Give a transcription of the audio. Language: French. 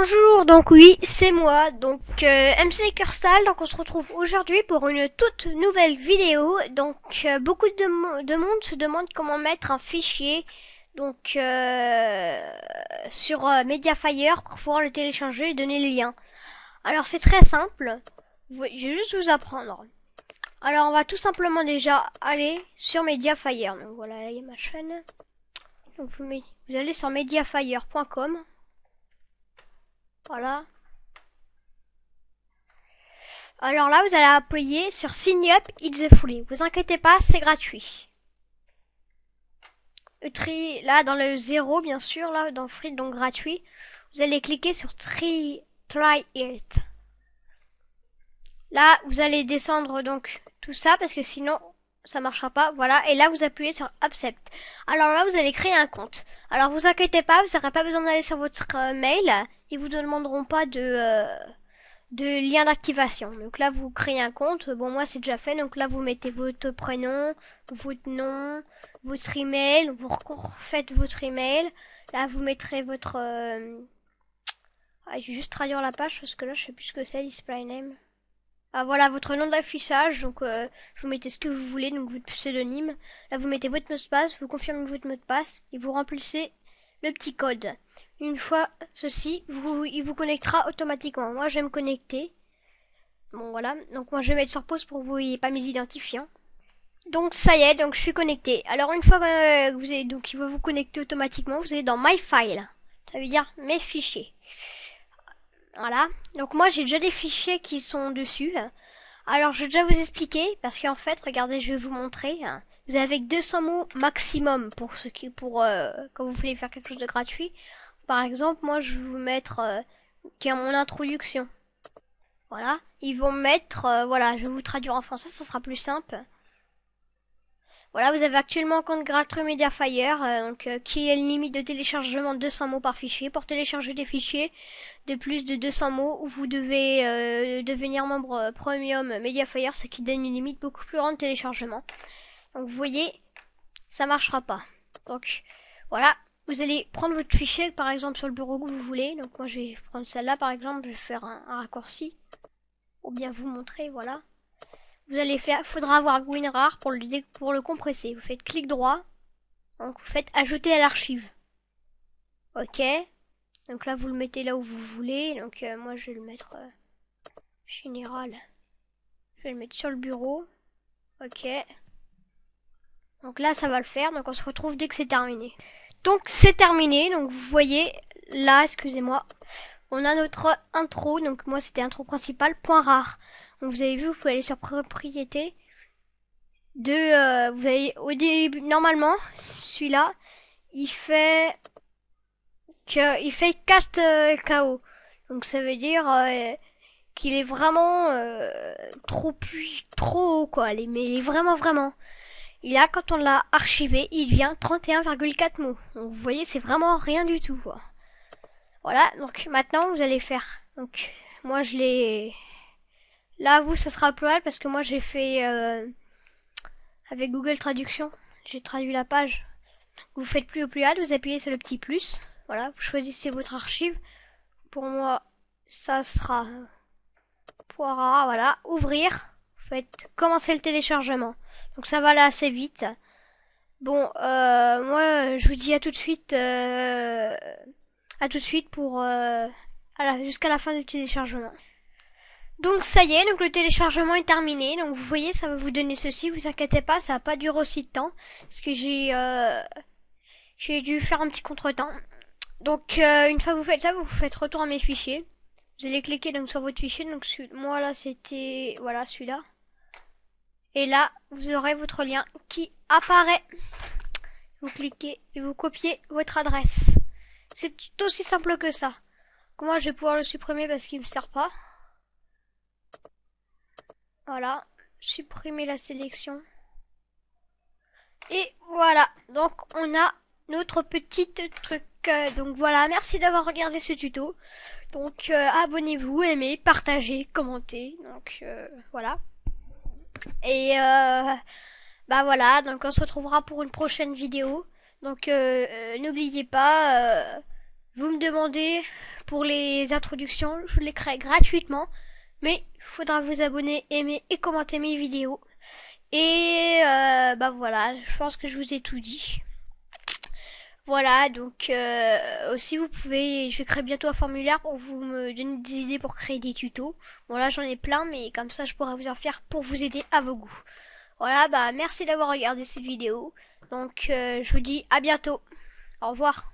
Bonjour, donc oui, c'est moi, donc MC Kerstal, donc on se retrouve aujourd'hui pour une toute nouvelle vidéo. Donc beaucoup de monde se demande comment mettre un fichier donc sur Mediafire pour pouvoir le télécharger et donner le lien. Alors c'est très simple, je vais juste vous apprendre. Alors on va tout simplement déjà aller sur Mediafire, donc voilà, là il y a ma chaîne. Donc vous allez sur mediafire.com. Voilà. Alors là, vous allez appuyer sur Sign Up It's the Free. Vous inquiétez pas, c'est gratuit. Là, dans le 0, bien sûr, là, dans Free, donc gratuit, vous allez cliquer sur Try It. Là, vous allez descendre donc tout ça parce que sinon, ça marchera pas. Voilà. Et là, vous appuyez sur Accept. Alors là, vous allez créer un compte. Alors, vous inquiétez pas, vous n'aurez pas besoin d'aller sur votre mail. Ils vous demanderont pas de lien d'activation. Donc là, vous créez un compte. Bon, moi, c'est déjà fait. Donc là, vous mettez votre prénom, votre nom, votre email. Vous refaites votre email. Là, vous mettrez votre... je vais juste traduire la page parce que là, je sais plus ce que c'est, display name. Ah, voilà, votre nom d'affichage. Donc, vous mettez ce que vous voulez. Donc, votre pseudonyme. Là, vous mettez votre mot de passe. Vous confirmez votre mot de passe. Et vous remplissez le petit code. Une fois ceci, il vous connectera automatiquement. Moi, je vais me connecter. Bon, voilà. Donc, moi, je vais mettre sur pause pour que vous voyez pas mes identifiants. Donc, ça y est. Donc, je suis connecté. Alors, une fois que vous avez, donc, il va vous connecter automatiquement, vous allez dans My File. Ça veut dire mes fichiers. Voilà. Donc, moi, j'ai déjà des fichiers qui sont dessus. Alors, je vais déjà vous expliquer. Parce qu'en fait, regardez, je vais vous montrer. Vous avez 200 mots maximum pour quand vous voulez faire quelque chose de gratuit. Par exemple, moi, je vais vous mettre qui est mon introduction. Voilà. Ils vont mettre, voilà, je vais vous traduire en français, ça sera plus simple. Voilà, vous avez actuellement un compte gratuit Mediafire, qui est une limite de téléchargement de 200 mots par fichier. Pour télécharger des fichiers de plus de 200 mots, vous devez devenir membre Premium Mediafire, ce qui donne une limite beaucoup plus grande de téléchargement. Donc, vous voyez, ça marchera pas. Donc, voilà. Vous allez prendre votre fichier, par exemple, sur le bureau que vous voulez. Donc, moi, je vais prendre celle-là, par exemple. Je vais faire un raccourci. Ou bien vous montrer, voilà. Vous allez faire, faudra avoir WinRAR pour le compresser. Vous faites clic droit. Donc, vous faites ajouter à l'archive. Ok. Donc là, vous le mettez là où vous voulez. Donc, moi, je vais le mettre général. Je vais le mettre sur le bureau. Ok. Donc là, ça va le faire. Donc, on se retrouve dès que c'est terminé. Donc c'est terminé, donc vous voyez là, excusez-moi, on a notre intro, donc moi c'était intro principal, point rare. Donc vous avez vu, vous pouvez aller sur propriété vous avez au début, normalement, celui-là, il fait 4 KO. Donc ça veut dire qu'il est vraiment trop haut quoi, mais il est vraiment. Et là, quand on l'a archivé, il devient 31,4 mots. Donc vous voyez, c'est vraiment rien du tout, quoi. Voilà, donc maintenant, vous allez faire. Donc, moi, je l'ai... Là, vous, ça sera plus mal parce que moi, j'ai fait... avec Google Traduction, j'ai traduit la page. Vous faites plus au plus hâte, vous appuyez sur le petit plus. Voilà, vous choisissez votre archive. Pour moi, ça sera... Poira, voilà. Ouvrir. Vous faites commencer le téléchargement. Donc ça va aller assez vite. Bon, moi, je vous dis à tout de suite pour jusqu'à la fin du téléchargement. Donc ça y est, donc le téléchargement est terminé. Donc vous voyez, ça va vous donner ceci. Vous inquiétez pas, ça va pas durer aussi de temps parce que j'ai dû faire un petit contretemps. Donc une fois que vous faites ça, vous faites retour à mes fichiers. Vous allez cliquer donc sur votre fichier. Donc moi là, c'était voilà celui-là. Et là, vous aurez votre lien qui apparaît. Vous cliquez et vous copiez votre adresse. C'est aussi simple que ça. Donc moi, je vais pouvoir le supprimer parce qu'il ne me sert pas. Voilà. Supprimer la sélection. Et voilà. Donc, on a notre petit truc. Donc voilà, merci d'avoir regardé ce tuto. Donc, abonnez-vous, aimez, partagez, commentez. Donc, voilà. Et bah voilà, donc on se retrouvera pour une prochaine vidéo. Donc n'oubliez pas, vous me demandez Pour les introductions, je les crée gratuitement. Mais il faudra vous abonner, aimer et commenter mes vidéos. Et bah voilà, je pense que je vous ai tout dit. Voilà, donc aussi vous pouvez, je vais créer bientôt un formulaire pour vous me donner des idées pour créer des tutos. Bon là j'en ai plein, mais comme ça je pourrai vous en faire pour vous aider à vos goûts. Voilà, bah merci d'avoir regardé cette vidéo. Donc je vous dis à bientôt. Au revoir.